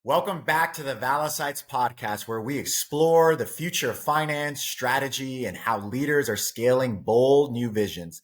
Welcome back to the Valisights Podcast, where we explore the future of finance, strategy, and how leaders are scaling bold new visions.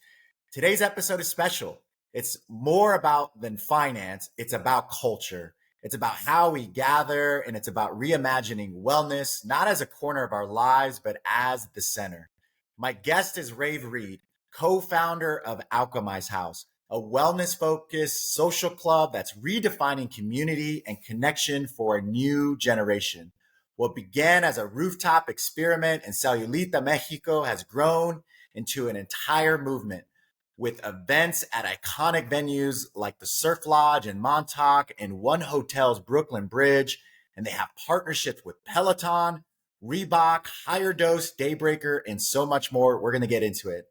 Today's episode is special. It's more about than finance. It's about culture. It's about how we gather, and it's about reimagining wellness, not as a corner of our lives, but as the center. My guest is Ravyn Reid, co-founder of Alchemize House, a wellness-focused social club that's redefining community and connection for a new generation. What began as a rooftop experiment in Sayulita, Mexico, has grown into an entire movement with events at iconic venues like the Surf Lodge in Montauk and One Hotel's Brooklyn Bridge. And they have partnerships with Peloton, Reebok, HigherDOSE, Daybreaker, and so much more. We're going to get into it.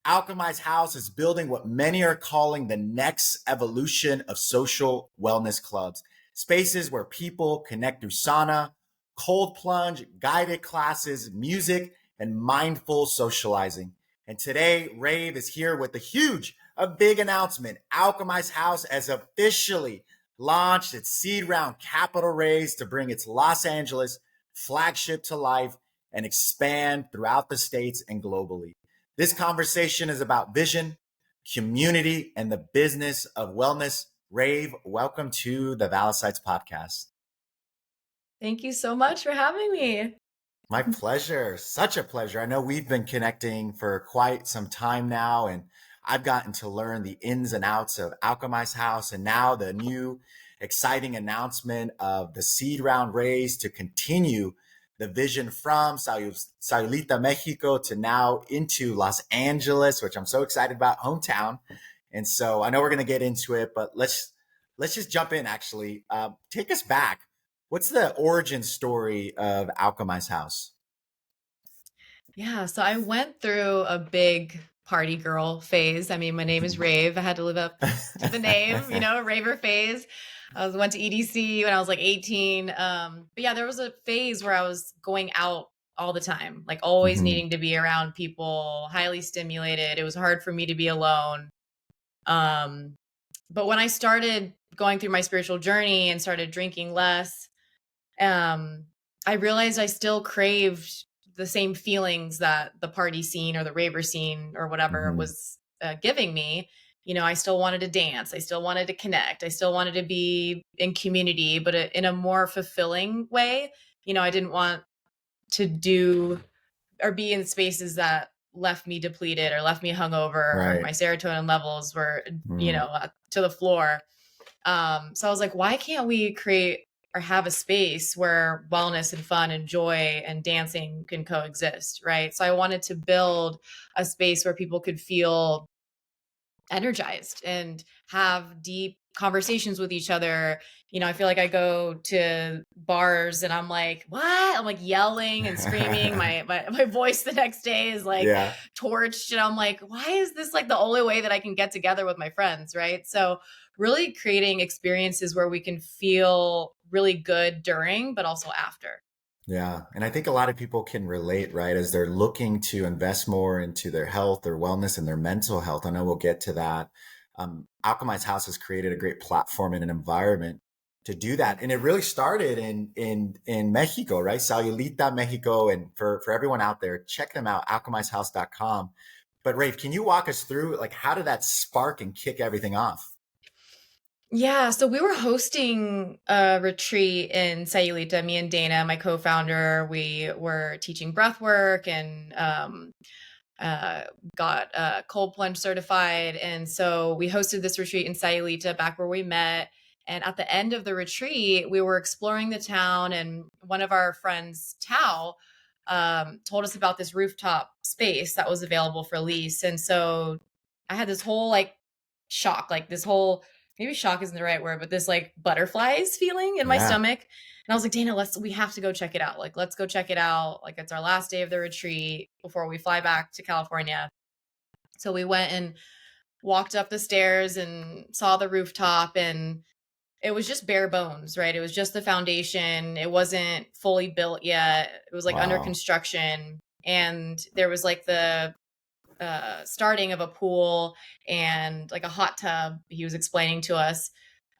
Alchemize House is building what many are calling the next evolution of social wellness clubs, spaces where people connect through sauna, cold plunge, guided classes, music, and mindful socializing. And today, Rave is here with a big announcement. Alchemize House has officially launched its seed round capital raise to bring its Los Angeles flagship to life and expand throughout the states and globally. This conversation is about vision, community, and the business of wellness. Rave, welcome to the Valisights Podcast. Thank you so much for having me. My pleasure. Such a pleasure. I know we've been connecting for quite some time now, and I've gotten to learn the ins and outs of Alchemize House, and now the new exciting announcement of the seed round raise to continue the vision from Sayulita, Mexico to now into Los Angeles, which I'm so excited about, hometown. And so I know we're going to get into it, but let's just jump in, actually. Take us back. What's the origin story of Alchemize House? Yeah, so I went through a big party girl phase. I mean, my name is Rave. I had to live up to the name, raver phase. I went to EDC when I was like 18. But yeah, there was a phase where I was going out all the time, like always needing to be around people, highly stimulated. It was hard for me to be alone. But when I started going through my spiritual journey and started drinking less, I realized I still craved the same feelings that the party scene or the raver scene or whatever was giving me. I still wanted to dance. I still wanted to connect. I still wanted to be in community, but in a more fulfilling way. I didn't want to do or be in spaces that left me depleted or left me hungover. Right. Or my serotonin levels were, to the floor. So I was like, why can't we create or have a space where wellness and fun and joy and dancing can coexist, right? So I wanted to build a space where people could feel energized and have deep conversations with each other. I feel like I go to bars and I'm like, what? I'm like yelling and screaming. My voice the next day is like torched. And I'm like, why is this like the only way that I can get together with my friends? Right. So really creating experiences where we can feel really good during, but also after. Yeah. And I think a lot of people can relate, right? As they're looking to invest more into their health, their wellness, and their mental health. I know we'll get to that. Alchemize House has created a great platform and an environment to do that. And it really started in Mexico, right? Sayulita, Mexico. And for everyone out there, check them out, alchemizehouse.com. But Rave, can you walk us through, like, how did that spark and kick everything off? Yeah, so we were hosting a retreat in Sayulita, me and Dana, my co-founder. We were teaching breath work and got cold plunge certified. And so we hosted this retreat in Sayulita, back where we met. And at the end of the retreat, we were exploring the town, and one of our friends, Tao, told us about this rooftop space that was available for lease. And so I had this whole shock, maybe shock isn't the right word, but this like butterflies feeling in my stomach. And I was like, Dana, we have to go check it out. Like, let's go check it out. Like, it's our last day of the retreat before we fly back to California. So we went and walked up the stairs and saw the rooftop, and it was just bare bones, right? It was just the foundation. It wasn't fully built yet. It was like under construction. And there was like the starting of a pool and like a hot tub he was explaining to us.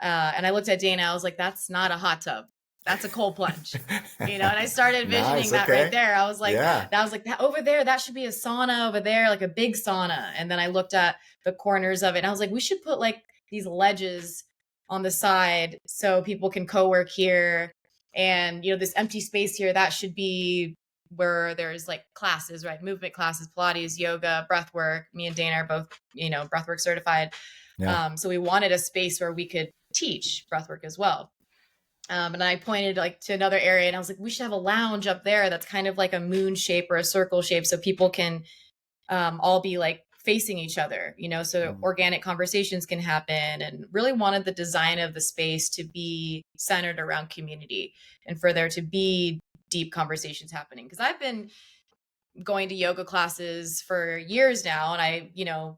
And I looked at Dana, I was like, that's not a hot tub. that's a cold plunge, and I started envisioning Nice. that Okay. right there. I was like, Yeah. that over there, that should be a sauna over there, like a big sauna. And then I looked at the corners of it and I was like, we should put like these ledges on the side so people can co-work here. And, this empty space here, that should be where there's like classes, right? Movement classes, Pilates, yoga, breath work. Me and Dana are both, breathwork certified. Yeah. So we wanted a space where we could teach breathwork as well. And I pointed like to another area and I was like, we should have a lounge up there that's kind of like a moon shape or a circle shape so people can all be like facing each other, so organic conversations can happen, and really wanted the design of the space to be centered around community and for there to be deep conversations happening. Because I've been going to yoga classes for years now and I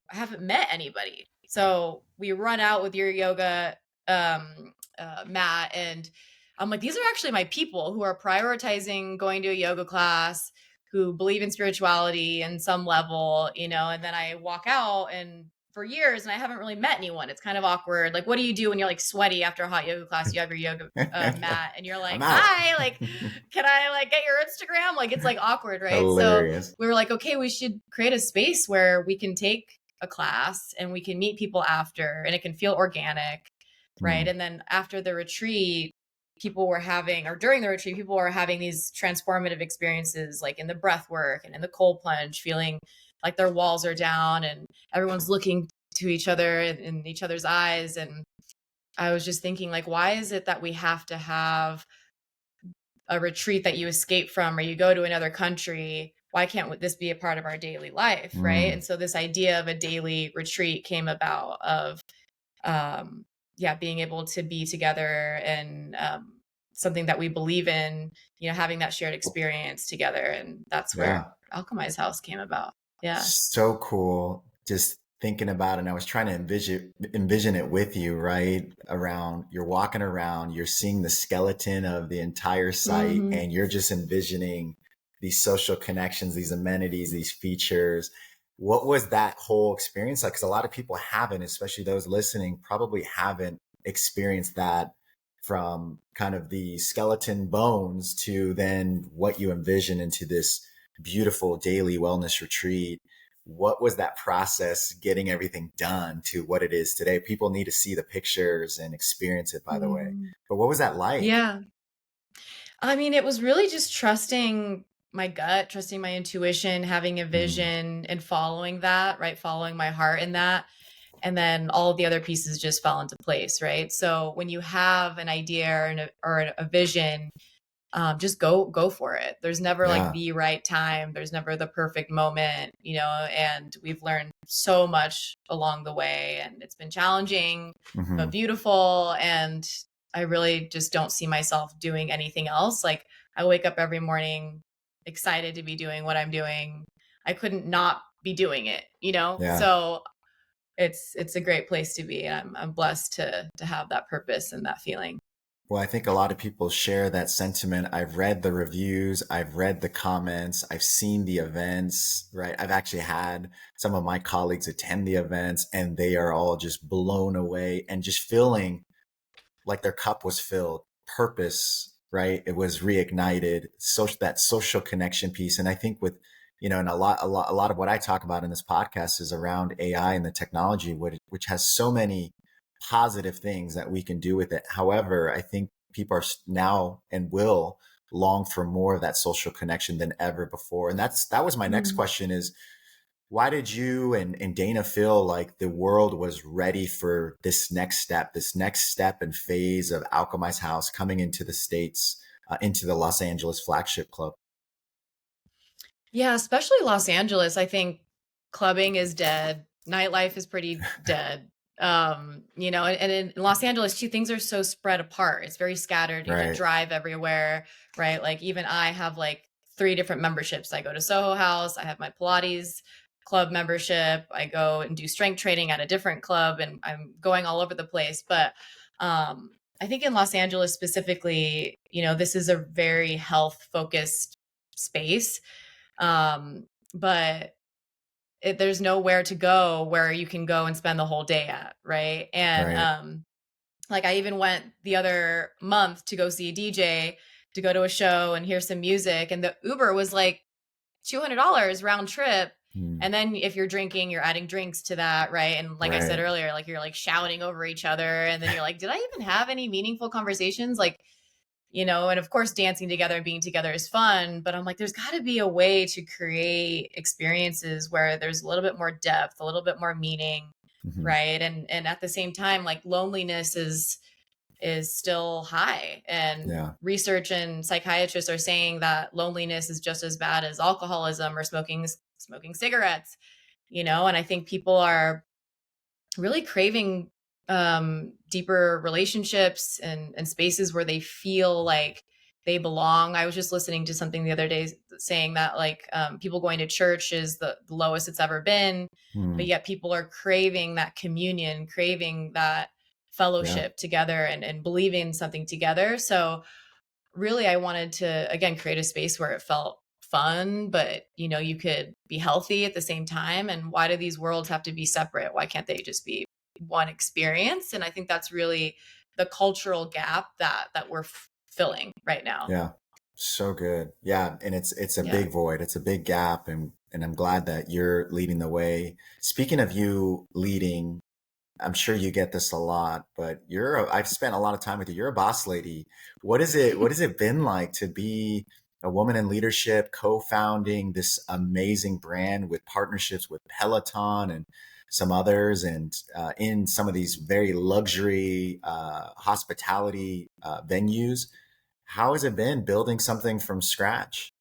haven't met anybody. So we run out with your yoga mat and I'm like, these are actually my people who are prioritizing going to a yoga class, who believe in spirituality in some level, and then I walk out and for years and I haven't really met anyone. It's kind of awkward. Like, what do you do when you're like sweaty after a hot yoga class? You have your yoga mat and you're like, hi, like, can I like get your Instagram? Like, it's like awkward, right? Hilarious. So we were like, okay, we should create a space where we can take a class and we can meet people after and it can feel organic, right? And then after the retreat, during the retreat, people were having these transformative experiences, like in the breath work and in the cold plunge, feeling like their walls are down and everyone's looking to each other in each other's eyes. And I was just thinking, like, why is it that we have to have a retreat that you escape from or you go to another country? Why can't this be a part of our daily life, right? And so this idea of a daily retreat came about of being able to be together and something that we believe in, having that shared experience together. And that's where Alchemize House came about. Yeah. So cool. Just thinking about it. And I was trying to envision it with you, right? Around, you're walking around, you're seeing the skeleton of the entire site, and you're just envisioning these social connections, these amenities, these features. What was that whole experience like? Because a lot of people haven't, especially those listening, probably haven't experienced that, from kind of the skeleton bones to then what you envision into this beautiful daily wellness retreat. What was that process getting everything done to what it is today? People need to see the pictures and experience it, by the way. But what was that like? Yeah. I mean, it was really just trusting my gut, trusting my intuition, having a vision and following that, right? Following my heart in that. And then all of the other pieces just fell into place, right? So when you have an idea or a vision, just go for it. There's never like the right time. There's never the perfect moment, and we've learned so much along the way, and it's been challenging, but beautiful. And I really just don't see myself doing anything else. Like, I wake up every morning excited to be doing what I'm doing. I couldn't not be doing it, So it's a great place to be. And I'm blessed to have that purpose and that feeling. Well, I think a lot of people share that sentiment. I've read the reviews, I've read the comments, I've seen the events, right? I've actually had some of my colleagues attend the events and they are all just blown away and just feeling like their cup was filled, purpose, right? It was reignited, that social connection piece. And I think with, and a lot of what I talk about in this podcast is around AI and the technology, which has so many positive things that we can do with it. However, I think people are now and will long for more of that social connection than ever before. And that was my next question is, why did you and Dana feel like the world was ready for this next step and phase of Alchemize House coming into the States, into the Los Angeles flagship club? Yeah, especially Los Angeles. I think clubbing is dead. Nightlife is pretty dead. And in Los Angeles too, things are so spread apart. It's very scattered. You can drive everywhere, right? Like, even I have like 3 different memberships. I go to Soho House. I have my Pilates club membership. I go and do strength training at a different club, and I'm going all over the place. But I think in Los Angeles specifically, this is a very health focused space. But there's nowhere to go where you can go and spend the whole day at. Right. And, Like I even went the other month to go see a DJ, to go to a show and hear some music. And the Uber was like $200 round trip. And then if you're drinking, you're adding drinks to that, right? And like I said earlier, like you're like shouting over each other. And then you're like, did I even have any meaningful conversations? Like, you know, and of course, dancing together and being together is fun. But I'm like, there's got to be a way to create experiences where there's a little bit more depth, a little bit more meaning, right? And at the same time, like loneliness is still high, and research and psychiatrists are saying that loneliness is just as bad as alcoholism or smoking cigarettes, you know. And I think people are really craving deeper relationships and spaces where they feel like they belong. I was just listening to something the other day saying that like people going to church is the lowest it's ever been, but yet people are craving that communion, craving that fellowship together, and believing something together. So really I wanted to, again, create a space where it felt fun, but you know, you could be healthy at the same time. And why do these worlds have to be separate? Why can't they just be one experience? And I think that's really the cultural gap that we're filling right now. Yeah. So good. Yeah. And it's a big void. It's a big gap. And I'm glad that you're leading the way. Speaking of you leading, I'm sure you get this a lot, but I've spent a lot of time with you. You're a boss lady. What has it been like to be a woman in leadership, co-founding this amazing brand with partnerships with Peloton and some others, and in some of these very luxury hospitality venues? How has it been building something from scratch?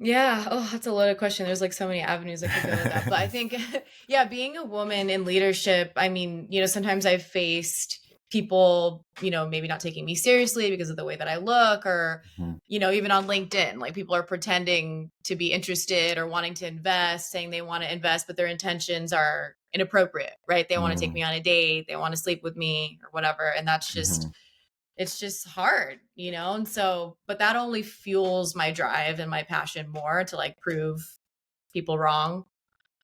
Yeah. Oh, that's a loaded question. There's like so many avenues I could go with that. But I think, yeah, being a woman in leadership, I mean, you know, sometimes I've faced people, you know, maybe not taking me seriously because of the way that I look, or, you know, even on LinkedIn, like people are pretending to be interested or wanting to invest, saying they want to invest, but their intentions are inappropriate, right? They want to take me on a date, they want to sleep with me or whatever. And that's just, it's just hard, you know? And so, but that only fuels my drive and my passion more to like prove people wrong.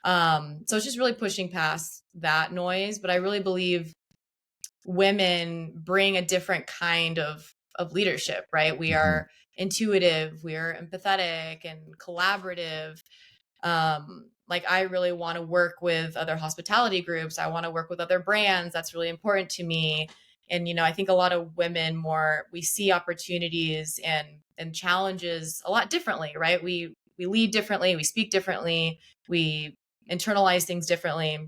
So it's just really pushing past that noise. But I really believe women bring a different kind of leadership, right? We are intuitive, we are empathetic and collaborative. Like I really want to work with other hospitality groups. I want to work with other brands. That's really important to me. And, you know, I think a lot of women we see opportunities and challenges a lot differently, right? We lead differently, we speak differently, we internalize things differently.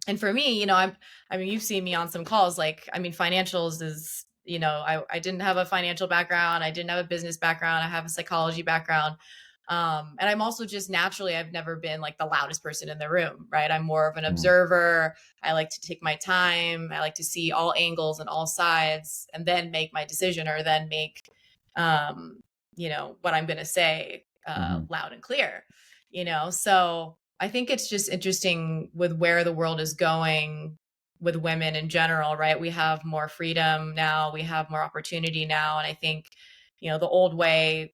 And for me, you know, I mean, you've seen me on some calls, like, I mean, financials is, you know, I didn't have a financial background. I didn't have a business background. I have a psychology background. And I'm also just naturally, I've never been like the loudest person in the room, right? I'm more of an observer. I like to take my time. I like to see all angles and all sides and then make my decision, or then make, you know, what I'm going to say loud and clear, you know? So I think it's just interesting with where the world is going with women in general, right? We have more freedom now, we have more opportunity now. And I think, you know, the old way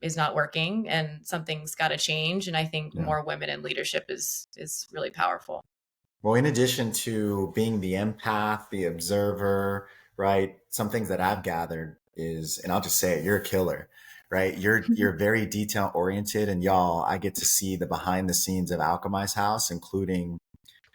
is not working and something's got to change. And I think more women in leadership is really powerful. Well, in addition to being the empath, the observer, right? Some things that I've gathered is, and I'll just say it, you're a killer, right? You're very detail oriented, and y'all, I get to see the behind the scenes of Alchemize House, including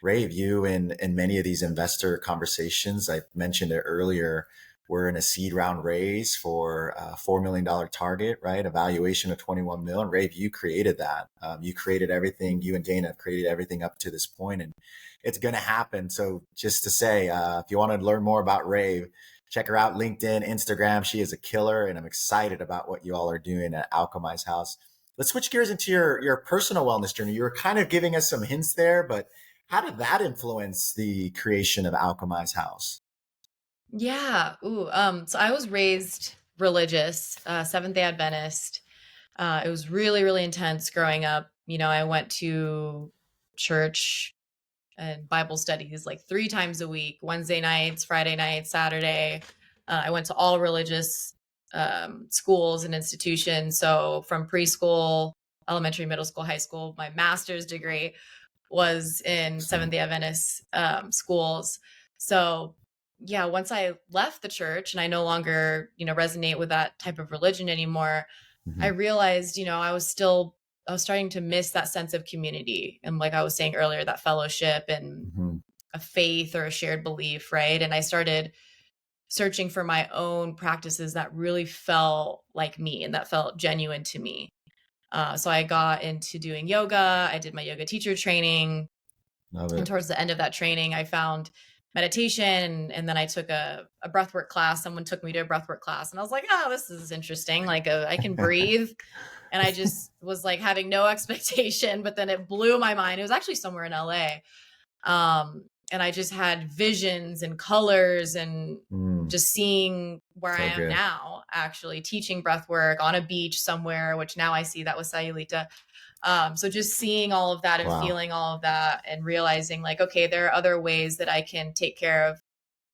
Rave, you and many of these investor conversations. I mentioned it earlier. We're in a seed round raise for a $4 million target, right? A valuation of 21 million. Rave, you created that. You created everything. You and Dana have created everything up to this point, and it's going to happen. So just to say, if you want to learn more about Rave, check her out, LinkedIn, Instagram. She is a killer, and I'm excited about what you all are doing at Alchemize House. Let's switch gears into your personal wellness journey. You were kind of giving us some hints there, but how did that influence the creation of Alchemize House? Yeah. So I was raised religious, Seventh-day Adventist. It was really, really intense growing up. You know, I went to church and Bible studies like 3 times a week, Wednesday nights, Friday nights, Saturday. I went to all religious schools and institutions. So from preschool, elementary, middle school, high school, my master's degree was in Seventh-day Adventist schools. So once I left the church and I no longer, resonate with that type of religion anymore, I Mm-hmm. realized, I was starting to miss that sense of community. And like I was saying earlier, that fellowship and Mm-hmm. a faith or a shared belief. Right. And I started searching for my own practices that really felt like me and that felt genuine to me. So I got into doing yoga. I did my yoga teacher training. Love And it. towards the end of that training, I found meditation. And then I took a breathwork class. Someone took me to a breathwork class. And I was like, oh, this is interesting. Like I can breathe. And I just was like having no expectation, but then it blew my mind. It was actually somewhere in LA. And I just had visions and colors and just seeing where So I am good. now, actually teaching breath work on a beach somewhere, which now I see that was Sayulita. So just seeing all of that and Wow. feeling all of that and realizing like, okay, there are other ways that I can take care of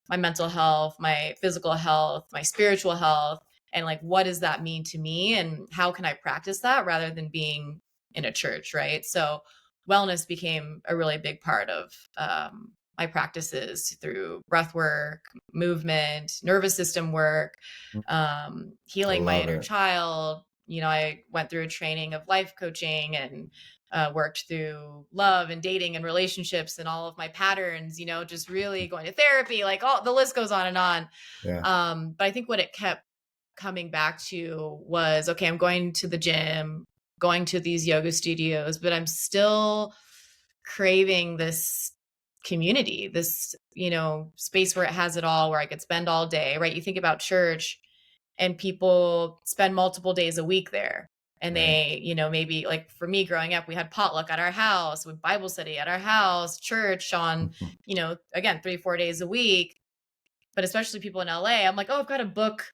my mental health, my physical health, my spiritual health. And like, what does that mean to me? And how can I practice that rather than being in a church? Right. So wellness became a really big part of my practices through breath work, movement, nervous system work, I healing my love inner it. child. I went through a training of life coaching and worked through love and dating and relationships and all of my patterns, just really going to therapy, like all the list goes on and on. Yeah. But I think what it kept coming back to was, okay, I'm going to the gym, going to these yoga studios, but I'm still craving this community, this, space where it has it all, where I could spend all day, right? You think about church and people spend multiple days a week there. And Right. they, maybe like for me growing up, we had potluck at our house, with Bible study at our house, church on, again, 3-4 days a week. But especially people in LA, I'm like, oh, I've got to book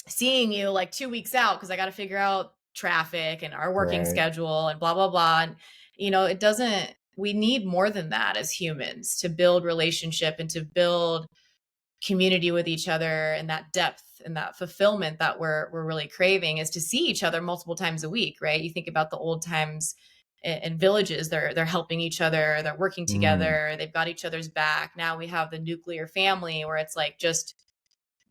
seeing you like 2 weeks out because I got to figure out traffic and our working Right. schedule and blah, blah, blah. And, it doesn't, we need more than that as humans to build relationship and to build community with each other, and that depth and that fulfillment that we're really craving is to see each other multiple times a week, right? You think about the old times in villages, they're helping each other, they're working together, they've got each other's back. Now we have the nuclear family where it's like just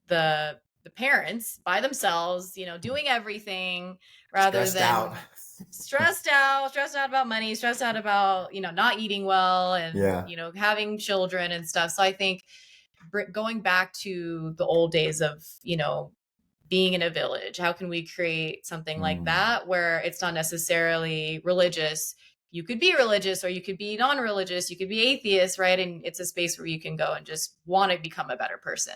the parents by themselves, doing everything rather Stressed out. than stressed out about money, stressed out about, not eating well and, Yeah. having children and stuff. So I think going back to the old days of, being in a village, how can we create something like that where it's not necessarily religious? You could be religious or you could be non-religious, you could be atheist, right? And it's a space where you can go and just want to become a better person.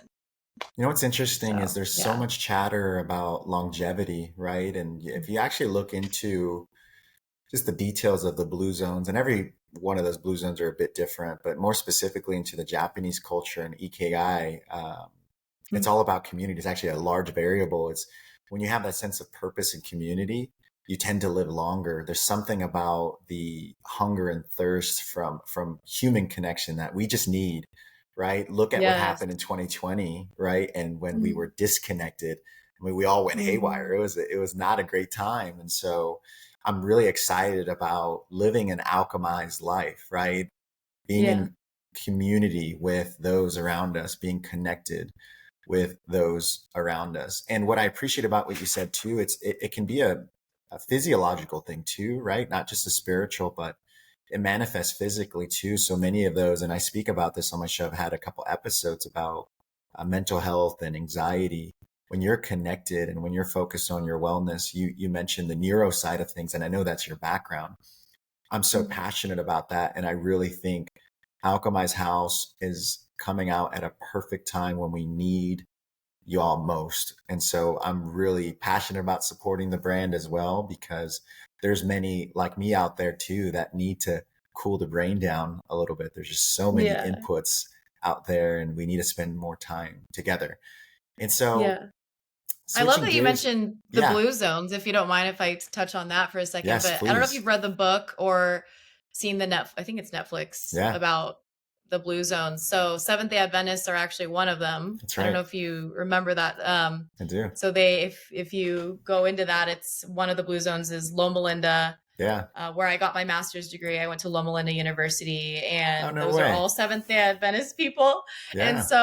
What's interesting is So, there's so yeah. much chatter about longevity, right? And if you actually look into just the details of the blue zones, and every one of those blue zones are a bit different, but more specifically into the Japanese culture and Ikigai, it's all about community. It's actually a large variable. It's when you have that sense of purpose and community, you tend to live longer. There's something about the hunger and thirst from human connection that we just need, right? Look at what Yes. happened in 2020, right? And when we Mhm. were disconnected, I mean, we all went haywire. Mhm. It was not a great time. And so I'm really excited about living an alchemized life, right? Being Yeah. in community with those around us, being connected with those around us. And what I appreciate about what you said too, it can be a physiological thing too, right? Not just a spiritual, but it manifests physically too. So many of those, and I speak about this on my show, I've had a couple episodes about mental health and anxiety. When you're connected and when you're focused on your wellness, you mentioned the neuro side of things, and I know that's your background. I'm so Mhm. passionate about that, and I really think Alchemize House is coming out at a perfect time when we need y'all most. And so I'm really passionate about supporting the brand as well, because there's many like me out there too that need to cool the brain down a little bit. There's just so many Yeah. inputs out there, and we need to spend more time together. And so Yeah. I love switching that you gears. mentioned the Yeah. blue zones, if you don't mind if I touch on that for a second. Yes, But I don't know if please. you've read the book or seen I think it's Netflix, Yeah, about the blue zones. So Seventh-day Adventists are actually one of them. that's I don't know right. if you remember that. I do. So if you go into that, it's one of the blue zones is Loma Linda. Yeah. where I got my master's degree. I went to Loma Linda University, Oh, and no those are way. all Seventh-day Adventist people. And Yeah. so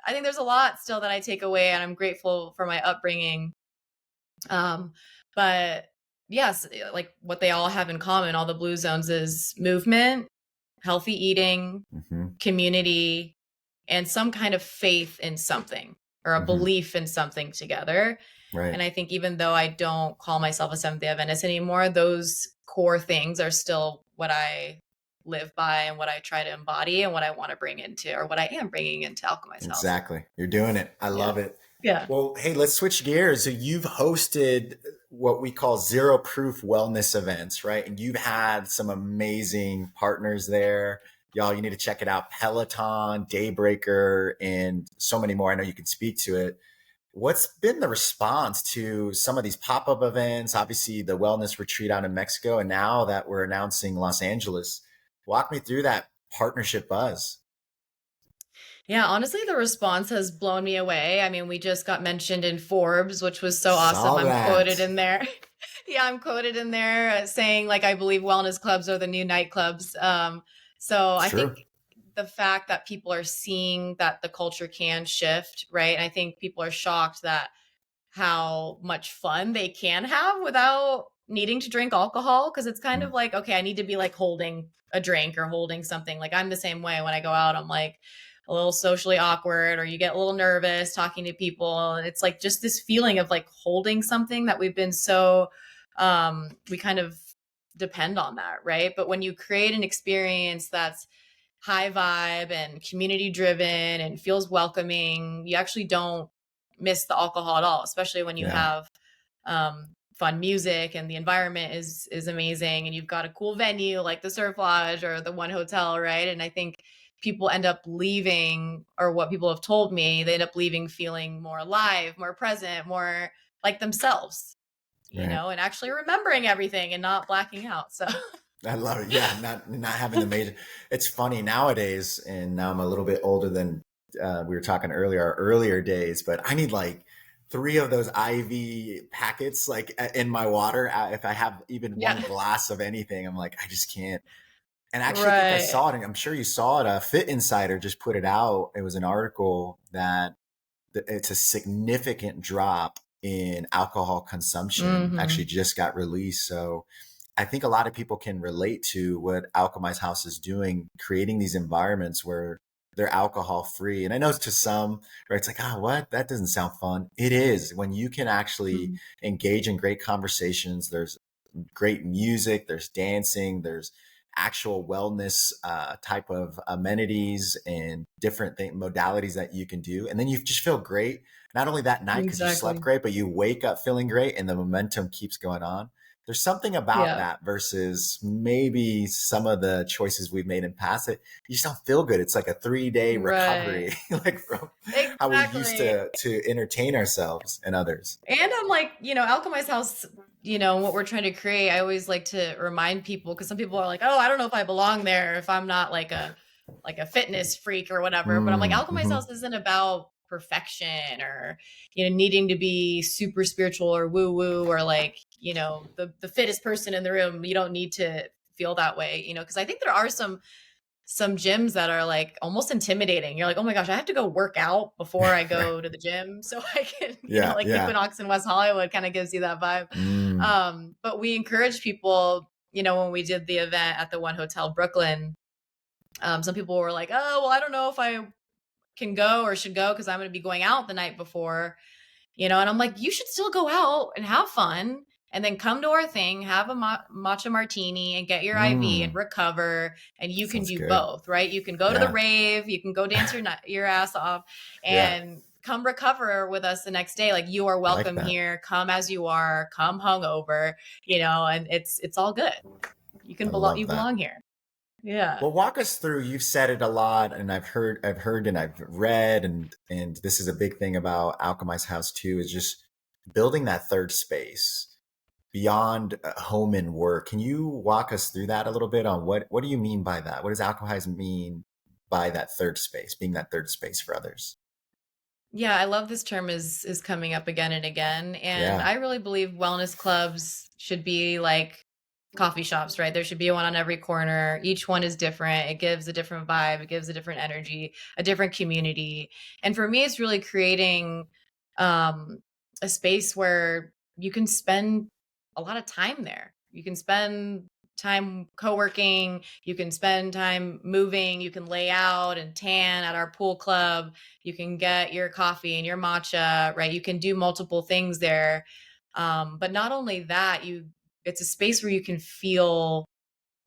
I think there's a lot still that I take away, and I'm grateful for my upbringing. But yes, like what they all have in common, all the blue zones, is movement, healthy eating, Mm-hmm. community, and some kind of faith in something, or a Mm-hmm. belief in something together. Right. And I think even though I don't call myself a Seventh-day Adventist anymore, those core things are still what I live by and what I try to embody and what I want to bring into, or what I am bringing into Alchemize House. Exactly. You're doing it. I Yeah. love it. Yeah. Well, hey, let's switch gears. So you've hosted what we call zero proof wellness events, right? And you've had some amazing partners there. Y'all, you need to check it out. Peloton, Daybreaker, and so many more. I know you can speak to it. What's been the response to some of these pop-up events? Obviously, the wellness retreat out in Mexico, and now that we're announcing Los Angeles. Walk me through that partnership buzz. Yeah, honestly, the response has blown me away. I mean, we just got mentioned in Forbes, which was so awesome. Saw I'm quoted that. in there. Yeah, I'm quoted in there saying, like, I believe wellness clubs are the new nightclubs. So It's I true. think the fact that people are seeing that the culture can shift, right? And I think people are shocked that how much fun they can have without needing to drink alcohol. Cause it's kind of like, okay, I need to be like holding a drink or holding something. Like I'm the same way when I go out, I'm like a little socially awkward, or you get a little nervous talking to people. And it's like just this feeling of like holding something that we've been so, we kind of depend on that. Right. But when you create an experience that's high vibe and community driven and feels welcoming, you actually don't miss the alcohol at all, especially when you Yeah. have fun music and the environment is amazing and you've got a cool venue like the Surf Lodge or the One Hotel, right? And I think people end up leaving, or what people have told me, they end up leaving feeling more alive, more present, more like themselves, Right. and actually remembering everything and not blacking out. So I love it. Yeah, not having the major. It's funny nowadays, and now I'm a little bit older than we were talking earlier, our earlier days. But I need like 3 of those IV packets, like in my water. If I have even one yeah. glass of anything, I'm like, I just can't. And I actually think I Right. saw it, and I'm sure you saw it. Fit Insider just put it out. It was an article that it's a significant drop in alcohol consumption. Mm-hmm. Actually, just got released. So I think a lot of people can relate to what Alchemize House is doing, creating these environments where they're alcohol free. And I know to some, right, it's like, what? That doesn't sound fun. It is when you can actually Mm-hmm. engage in great conversations. There's great music, there's dancing, there's actual wellness type of amenities and different modalities that you can do. And then you just feel great. Not only that night because you slept Exactly. great, but you wake up feeling great and the momentum keeps going on. There's something about Yeah. that versus maybe some of the choices we've made in past that you just don't feel good. It's like a 3-day Right. recovery, like from how we used Exactly. to entertain ourselves and others. And I'm like, Alchemize House, what we're trying to create, I always like to remind people, because some people are like, oh, I don't know if I belong there if I'm not like a fitness freak or whatever. But I'm like, Alchemize Mm-hmm. House isn't about perfection or, needing to be super spiritual or woo woo or like, the fittest person in the room. You don't need to feel that way, because I think there are some gyms that are like almost intimidating. You're like, oh my gosh, I have to go work out before I Right. go to the gym so I can, Yeah. like Yeah. Equinox in West Hollywood kind of gives you that vibe. Mm. But we encourage people, when we did the event at the One Hotel Brooklyn, some people were like, oh, well, I don't know if I can go or should go because I'm going to be going out the night before, and I'm like, you should still go out and have fun and then come to our thing, have a matcha martini and get your IV and Mm. recover. And you can Sounds do good. both, right? You can go to the Yeah. rave, you can go dance your ass off Yeah. and come recover with us the next day. Like, you are I like welcome that. here. Come as you are, come hungover, and it's all good. You I can love you that. belong here. Yeah. Well, walk us through. You've said it a lot, and I've heard, and I've read, and this is a big thing about Alchemize House too, is just building that third space beyond home and work. Can you walk us through that a little bit on what do you mean by that? What does Alchemize mean by that third space, being that third space for others? Yeah, I love this term is coming up again and again. And Yeah. I really believe wellness clubs should be like coffee shops, right? There should be one on every corner. Each one is different. It gives a different vibe. It gives a different energy, a different community. And for me, it's really creating um, a space where you can spend a lot of time there. You can spend time co-working, you can spend time moving, you can lay out and tan at our pool club, you can get your coffee and your matcha, right? You can do multiple things there. But not only that, it's a space where you can feel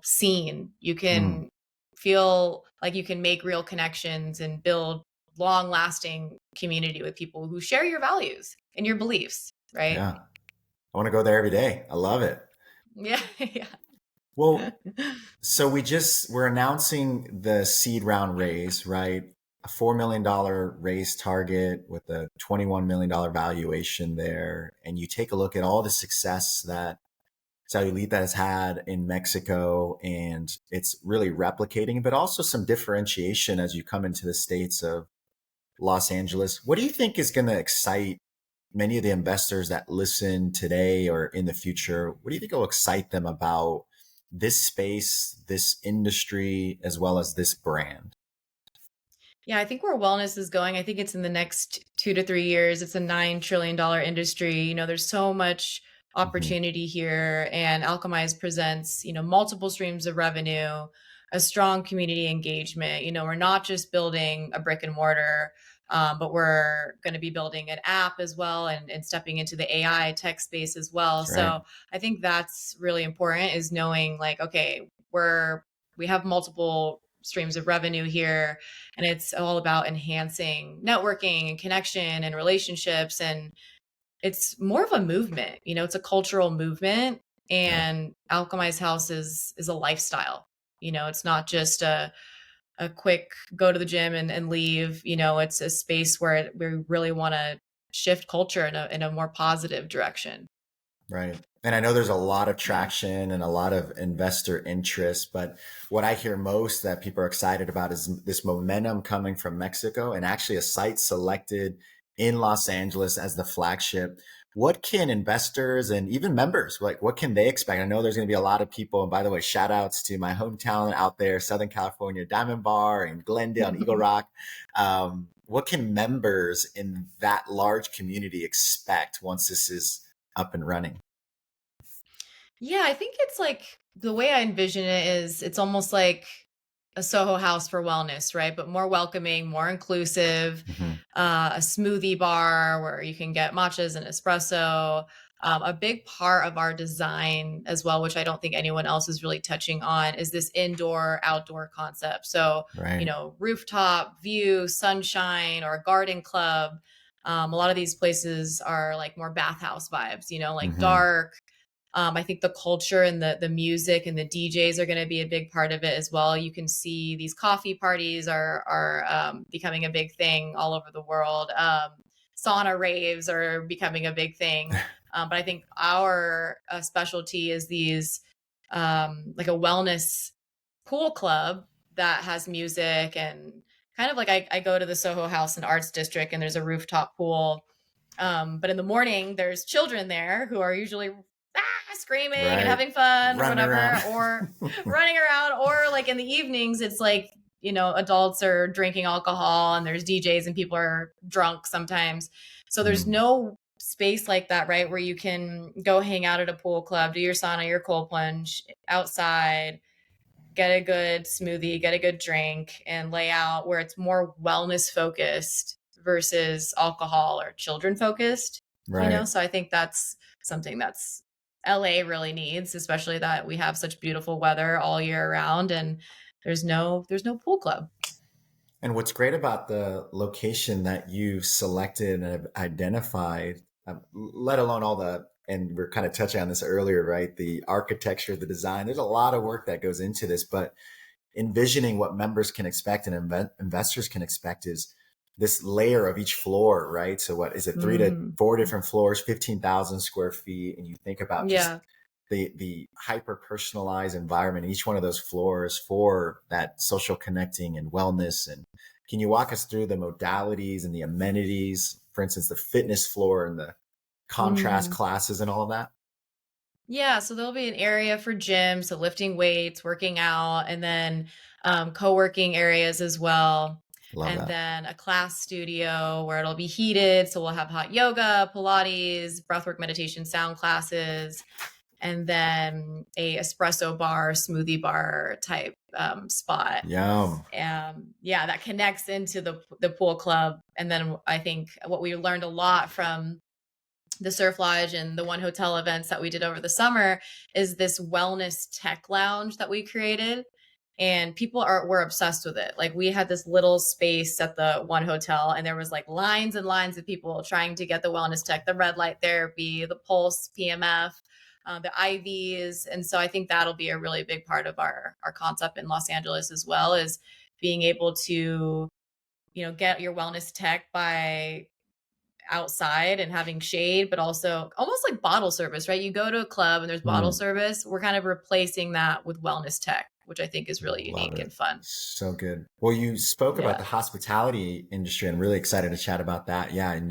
seen. You Mm, can feel like you can make real connections and build long lasting community with people who share your values and your beliefs, right? yeah. I want to go there every day. I love it. Yeah. Yeah. Well, so we're announcing the seed round raise, right? A $4 million raise target with a $21 million valuation there. And you take a look at all the success that Sayulita has had in Mexico, and it's really replicating, but also some differentiation as you come into the States of Los Angeles. What do you think is going to excite many of the investors that listen today or in the future? What do you think will excite them about this space, this industry, as well as this brand? Yeah, I think where wellness is going, I think it's in the next 2 to 3 years. It's a $9 trillion industry. There's so much Hmm. opportunity here, and Alchemize presents, multiple streams of revenue, a strong community engagement. We're not just building a brick and mortar, but we're going to be building an app as well, and stepping into the AI tech space as well. That's right. So I think that's really important, is knowing like, okay, we have multiple streams of revenue here, and it's all about enhancing networking and connection and relationships, and it's more of a movement. It's a cultural movement, Yeah. and Alchemize House is a lifestyle. It's not just a quick go to the gym and leave. It's a space where we really want to shift culture in a more positive direction. Right. And I know there's a lot of traction and a lot of investor interest, but what I hear most that people are excited about is this momentum coming from Mexico and actually a site selected in Los Angeles as the flagship. What can investors and even members, like what can they expect? I know there's going to be a lot of people. And by the way, shout outs to my hometown out there, Southern California, Diamond Bar and Glendale and Eagle Rock. What can members in that large community expect once this is up and running? Yeah, I think it's like the way I envision it is it's almost like a Soho House for wellness, right? But more welcoming, more inclusive, Hmm. a smoothie bar where you can get matchas and espresso. A big part of our design as well, which I don't think anyone else is really touching on, is this indoor outdoor concept. So, Right. rooftop view, sunshine, or a garden club. A lot of these places are like more bathhouse vibes, like Hmm. dark. I think the culture and the music and the DJs are going to be a big part of it as well. You can see these coffee parties are becoming a big thing all over the world. Sauna raves are becoming a big thing. But I think our specialty is these like a wellness pool club that has music, and kind of like I go to the Soho House and Arts District, and there's a rooftop pool. But in the morning, there's children there who are usually screaming and Right. having fun or Running around. whatever, or running around, or like in the evenings, it's like, adults are drinking alcohol and there's DJs and people are drunk sometimes. So there's Mm, no space like that, right? Where you can go hang out at a pool club, do your sauna, your cold plunge outside, get a good smoothie, get a good drink, and lay out, where it's more wellness focused versus alcohol or children focused, right. So I think that's something that's LA really needs, especially that we have such beautiful weather all year round, and there's no pool club. And what's great about the location that you've selected and have identified, let alone all and we're kind of touching on this earlier, right? The architecture, the design, there's a lot of work that goes into this, but envisioning what members can expect and investors can expect is this layer of each floor, right? So what is it, three to Mm, four different floors, 15,000 square feet. And you think about just yeah. the hyper personalized environment, each one of those floors for that social connecting and wellness. And can you walk us through the modalities and the amenities, for instance, the fitness floor and the contrast Mm. classes and all of that? Yeah, so there'll be an area for gym, so lifting weights, working out, and then co-working areas as well. Love And that. then a class studio where it'll be heated. So we'll have hot yoga, Pilates, breathwork meditation, sound classes, and then a espresso bar, smoothie bar type spot. Yum. Yeah, that connects into the pool club. And then I think what we learned a lot from the Surf Lodge and the One Hotel events that we did over the summer is this wellness tech lounge that we created. And people were obsessed with it. Like we had this little space at the One Hotel, and there was like lines and lines of people trying to get the wellness tech, the red light therapy, the pulse PMF, the IVs. And so I think that'll be a really big part of our concept in Los Angeles as well, is being able to, get your wellness tech by outside and having shade, but also almost like bottle service, right? You go to a club and there's bottle Mm, service. We're kind of replacing that with wellness tech, which I think is really love unique it. and fun. So good. Well, you spoke about Yeah. the hospitality industry. I'm really excited to chat about that. Yeah. And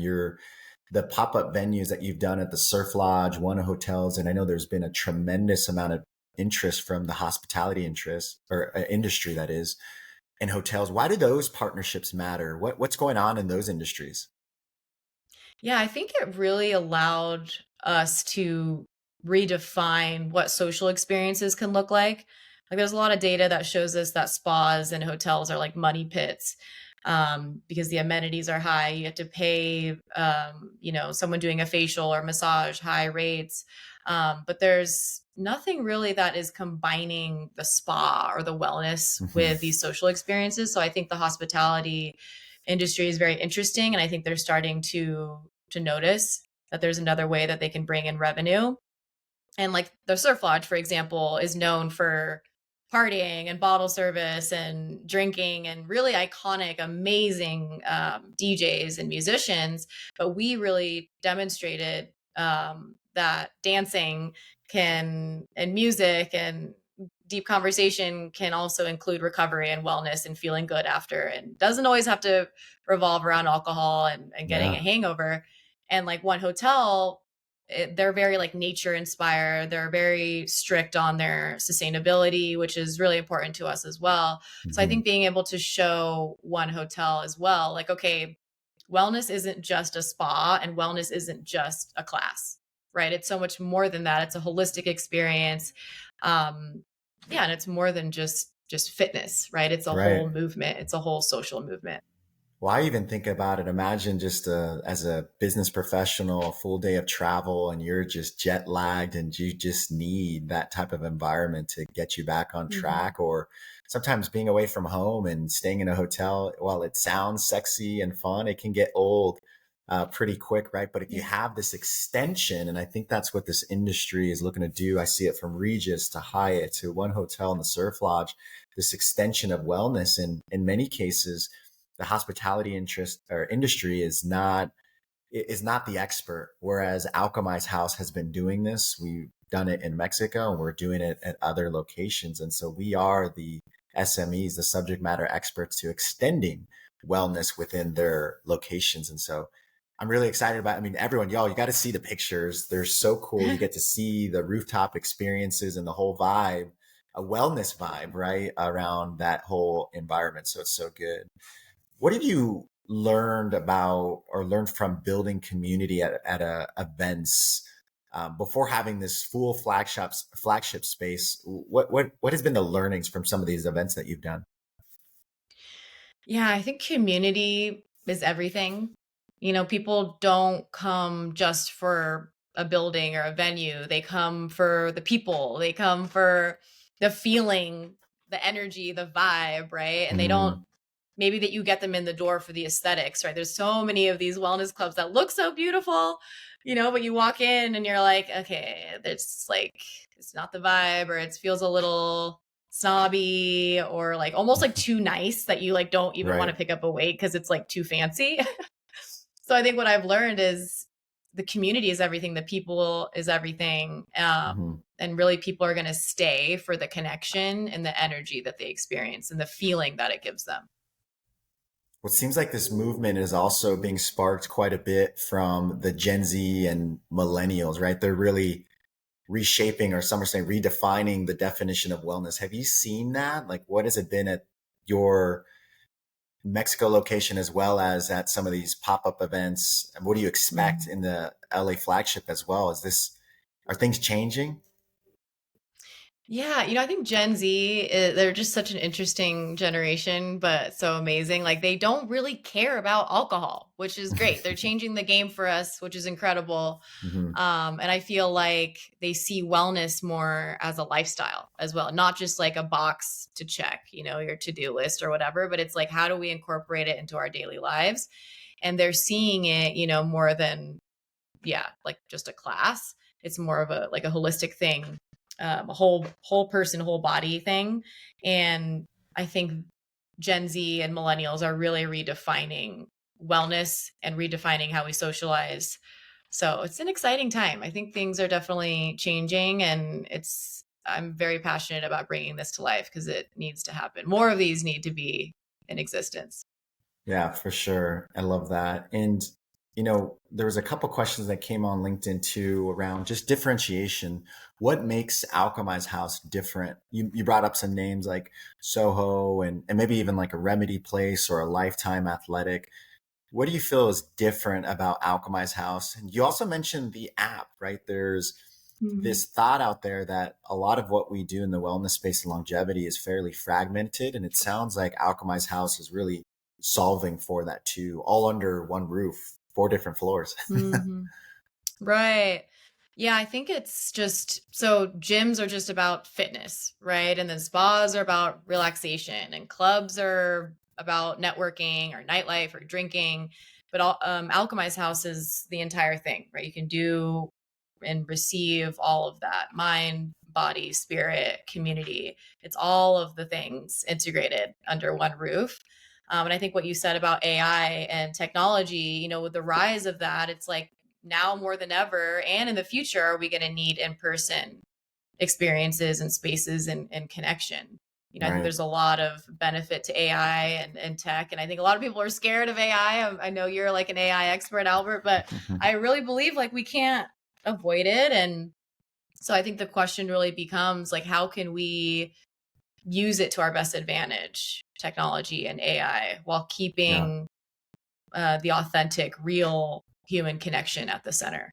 the pop-up venues that you've done at the Surf Lodge, One Hotels. And I know there's been a tremendous amount of interest from the hospitality interest or industry that is in hotels. Why do those partnerships matter? What's going on in those industries? Yeah, I think it really allowed us to redefine what social experiences can look like. Like there's a lot of data that shows us that spas and hotels are like money pits, because the amenities are high. You have to pay, someone doing a facial or massage, high rates. But there's nothing really that is combining the spa or the wellness Mhm. with these social experiences. So I think the hospitality industry is very interesting, and I think they're starting to notice that there's another way that they can bring in revenue. And like the Surf Lodge, for example, is known for partying and bottle service and drinking and really iconic, amazing DJs and musicians. But we really demonstrated that dancing and music and deep conversation can also include recovery and wellness and feeling good after, and doesn't always have to revolve around alcohol and getting a Yeah. hangover. And like One Hotel, they're very like nature inspired. They're very strict on their sustainability, which is really important to us as well. So I Mhm. think being able to show One Hotel as well, like, okay, wellness isn't just a spa and wellness isn't just a class, right? It's so much more than that. It's a holistic experience. Um, yeah, and it's more than just fitness, right? It's a Right. whole movement. It's a whole social movement. Well, I even think about it. Imagine just as a business professional, a full day of travel, and you're just jet lagged, and you just need that type of environment to get you back on Mhm. track. Or sometimes being away from home and staying in a hotel, while it sounds sexy and fun, it can get old pretty quick, right? But if you Yeah. have this extension, and I think that's what this industry is looking to do. I see it from Regis to Hyatt to One Hotel and the Surf Lodge, this extension of wellness. And in many cases, the hospitality interest or industry is not the expert. Whereas Alchemize House has been doing this. We've done it in Mexico and we're doing it at other locations. And so we are the SMEs, the subject matter experts to extending wellness within their locations. And so I'm really excited about, I mean, everyone, y'all, you got to see the pictures. They're so cool. You get to see the rooftop experiences and the whole vibe, a wellness vibe, right? Around that whole environment. So it's so good. What have you learned about or learned from building community at events before having this full flagship space? What has been the learnings from some of these events that you've done? Yeah, I think community is everything. People don't come just for a building or a venue. They come for the people. They come for the feeling, the energy, the vibe, right? And they don't, Hmm. maybe that you get them in the door for the aesthetics, right? There's so many of these wellness clubs that look so beautiful, but you walk in and you're like, okay, there's like, it's not the vibe, or it feels a little snobby, or like almost like too nice that you like don't even want Right. to pick up a weight because it's like too fancy. So I think what I've learned is the community is everything, the people is everything. Hmm. And really people are going to stay for the connection and the energy that they experience and the feeling that it gives them. Well, it seems like this movement is also being sparked quite a bit from the Gen Z and millennials, right? They're really reshaping, or some are saying redefining the definition of wellness. Have you seen that? Like, what has it been at your Mexico location as well as at some of these pop-up events? And what do you expect in the LA flagship as well? Are things changing? Yeah, I think Gen Z, they're just such an interesting generation, but so amazing. Like they don't really care about alcohol, which is great. They're changing the game for us, which is incredible. Mhm. And I feel like they see wellness more as a lifestyle as well, not just like a box to check, your to-do list or whatever, but it's like, how do we incorporate it into our daily lives? And they're seeing it, more than, like just a class. It's more of a holistic thing, a whole person, whole body thing. And I think Gen Z and millennials are really redefining wellness and redefining how we socialize. So it's an exciting time. I think things are definitely changing, and I'm very passionate about bringing this to life because it needs to happen. More of these need to be in existence. Yeah, for sure. I love that. And, there was a couple questions that came on LinkedIn too around just differentiation. What makes Alchemize House different? You brought up some names like Soho and maybe even like a Remedy Place or a Lifetime Athletic. What do you feel is different about Alchemize House? And you also mentioned the app, right? There's this thought out there that a lot of what we do in the wellness space and longevity is fairly fragmented. And it sounds like Alchemize House is really solving for that too, all under one roof, 4 different floors. Mhm. Right. Yeah, I think it's just so gyms are just about fitness, right? And then spas are about relaxation, and clubs are about networking or nightlife or drinking. But Alchemize House is the entire thing, right? You can do and receive all of that: mind, body, spirit, community. It's all of the things integrated under one roof. And I think what you said about AI and technology, with the rise of that, it's like now more than ever, and in the future, are we going to need in-person experiences and spaces and connection? I think Right. there's a lot of benefit to AI and tech. And I think a lot of people are scared of AI. I know you're like an AI expert, Albert, but I really believe like we can't avoid it. And so I think the question really becomes like, how can we use it to our best advantage, technology and AI, while Yeah. keeping the authentic, real human connection at the center?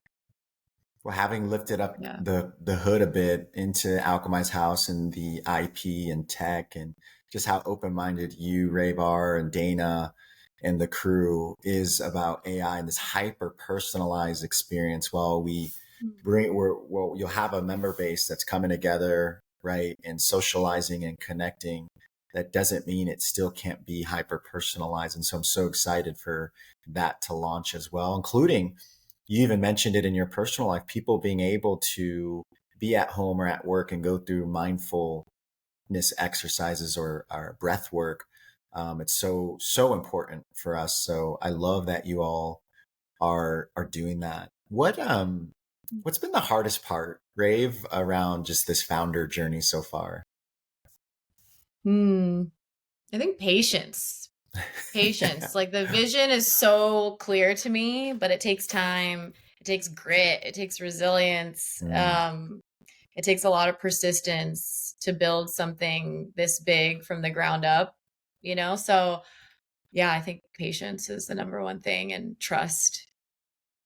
Well, having lifted up Yeah. the hood a bit into Alchemize House and the IP and tech and just how open-minded you, Rave, are, and Dana and the crew is about AI and this hyper personalized experience, while you'll have a member base that's coming together, right, and socializing and connecting. That doesn't mean it still can't be hyper personalized. And so I'm so excited for that to launch as well, including, you even mentioned it in your personal life, people being able to be at home or at work and go through mindfulness exercises or breath work. It's so important for us. So I love that you all are doing that. What's been the hardest part, Rave, around just this founder journey so far? Hmm. I think patience. Patience. Like the vision is so clear to me, but it takes time. It takes grit. It takes resilience. Mm, It takes a lot of persistence to build something this big from the ground up. So yeah, I think patience is the number one thing, and trust.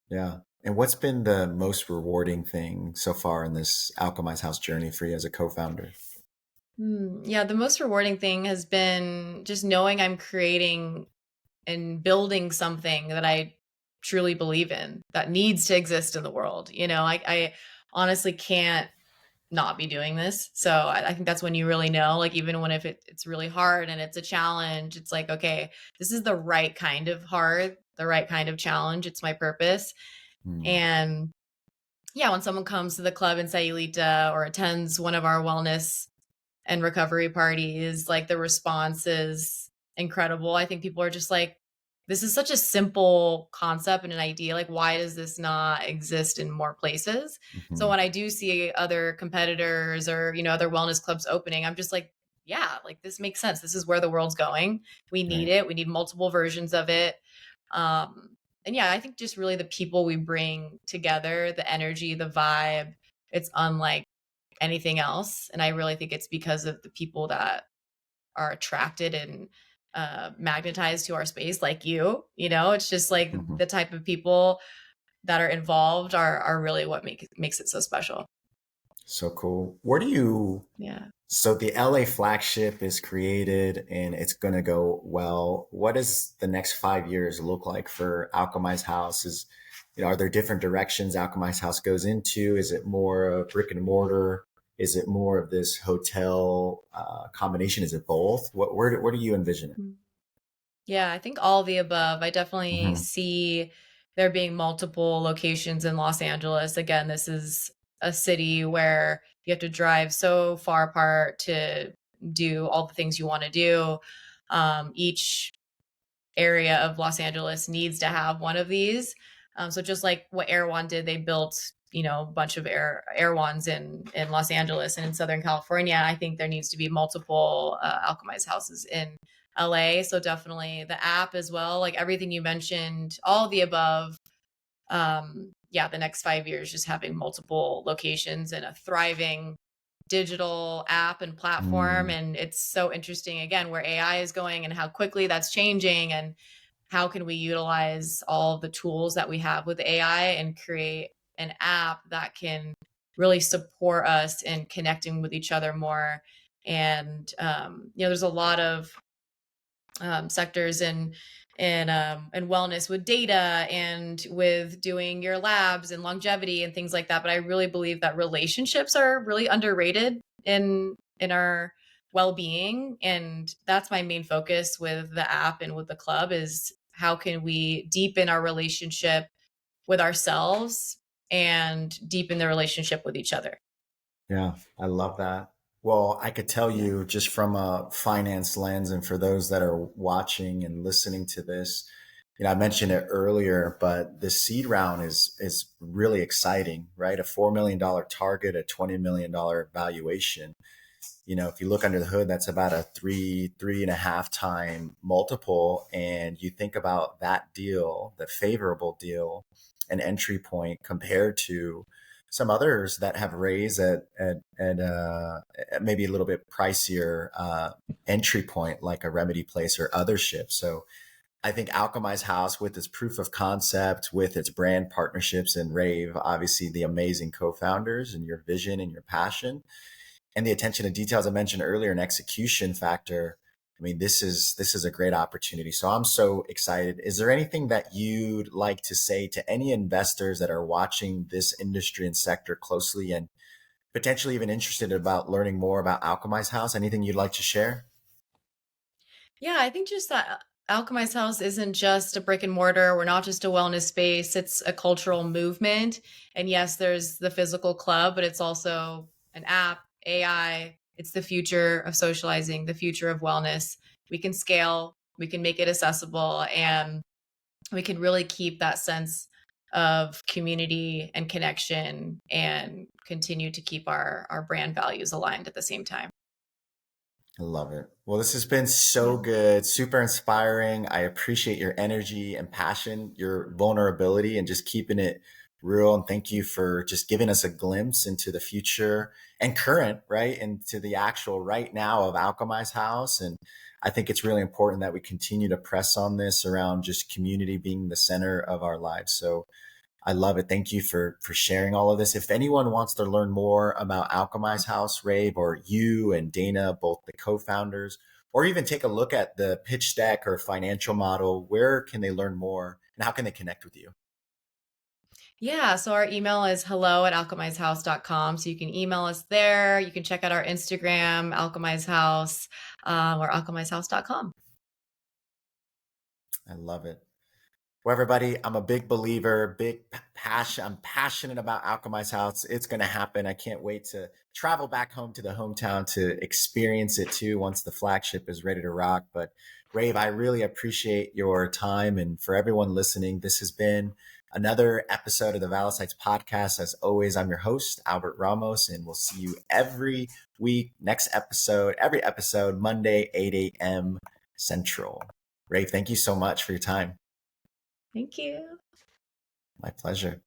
yeah. And what's been the most rewarding thing so far in this Alchemize House journey for you as a co-founder? Yeah, the most rewarding thing has been just knowing I'm creating and building something that I truly believe in, that needs to exist in the world. I honestly can't not be doing this. So I think that's when you really know, like, even when if it's really hard and it's a challenge, it's like, okay, this is the right kind of hard, the right kind of challenge. It's my purpose. Mm, And yeah, when someone comes to the club in Sayulita or attends one of our wellness and recovery parties, like the response is incredible. I think people are just like, this is such a simple concept and an idea. Like, why does this not exist in more places? So mhm. when I do see other competitors or, other wellness clubs opening, I'm just like, yeah, like this makes sense. This is where the world's going. We need Right. it. We need multiple versions of it. And yeah, I think just really the people we bring together, the energy, the vibe, it's unlike anything else. And I really think it's because of the people that are attracted and magnetized to our space, like it's just like Mhm. the type of people that are involved are really what makes it so special. So cool. Where do you Yeah. So the LA flagship is created and it's going to go well. What does the next 5 years look like for Alchemize House? Are there different directions Alchemize House goes into? Is it more of brick and mortar? Is it more of this hotel combination? Is it both? Where do you envision it? Yeah, I think all of the above. I definitely Mm-hmm. see there being multiple locations in Los Angeles. Again, this is a city where you have to drive so far apart to do all the things you want to do. Each area of Los Angeles needs to have one of these. So just like what Air One did, they built a bunch of Air Ones in Los Angeles and in Southern California. I think there needs to be multiple Alchemize houses in LA. So definitely the app as well, like everything you mentioned, all of the above. Yeah, the next 5 years, just having multiple locations and a thriving digital app and platform. Mm, And it's so interesting again where AI is going and how quickly that's changing, and how can we utilize all the tools that we have with AI and create an app that can really support us in connecting with each other more. And there's a lot of sectors and wellness with data and with doing your labs and longevity and things like that. But I really believe that relationships are really underrated in our well-being. And that's my main focus with the app and with the club, is how can we deepen our relationship with ourselves and deepen the relationship with each other. yeah, I love that. Well, I could tell Yeah. you just from a finance lens, and for those that are watching and listening to this, I mentioned it earlier, but the seed round is really exciting, right? A $4 million target, a $20 million valuation. If you look under the hood, that's about a 3.5 time multiple. And you think about that deal, the favorable deal, an entry point compared to some others that have raised at maybe a little bit pricier entry point, like a Remedy Place or other ships. So I think Alchemize House, with its proof of concept, with its brand partnerships, and Rave, obviously the amazing co-founders and your vision and your passion and the attention to details I mentioned earlier, and execution factor. I mean, this is a great opportunity. So I'm so excited. Is there anything that you'd like to say to any investors that are watching this industry and sector closely and potentially even interested about learning more about Alchemize House? Anything you'd like to share? Yeah, I think just that Alchemize House isn't just a brick and mortar. We're not just a wellness space. It's a cultural movement. And yes, there's the physical club, but it's also an app, AI. It's the future of socializing, the future of wellness. We can scale, we can make it accessible, and we can really keep that sense of community and connection and continue to keep our brand values aligned at the same time. I love it. Well, this has been so Yeah. good, super inspiring. I appreciate your energy and passion, your vulnerability, and just keeping it real. And thank you for just giving us a glimpse into the future and current, right? Into the actual right now of Alchemize House. And I think it's really important that we continue to press on this around just community being the center of our lives. So I love it. Thank you for sharing all of this. If anyone wants to learn more about Alchemize House, Rave, or you and Dana, both the co-founders, or even take a look at the pitch deck or financial model, where can they learn more and how can they connect with you? Yeah, so our email is hello@alchemizehouse.com. So you can email us there. You can check out our Instagram, Alchemize House, or alchemizehouse.com. I love it. Well, everybody, I'm a big believer, passion. I'm passionate about Alchemize House. It's going to happen. I can't wait to travel back home to the hometown to experience it too once the flagship is ready to rock. But Rave, I really appreciate your time. And for everyone listening, this has been another episode of the Valisights Podcast. As always, I'm your host, Albert Ramos, and we'll see you every week, every episode, Monday, 8 a.m. Central. Rave, thank you so much for your time. Thank you. My pleasure.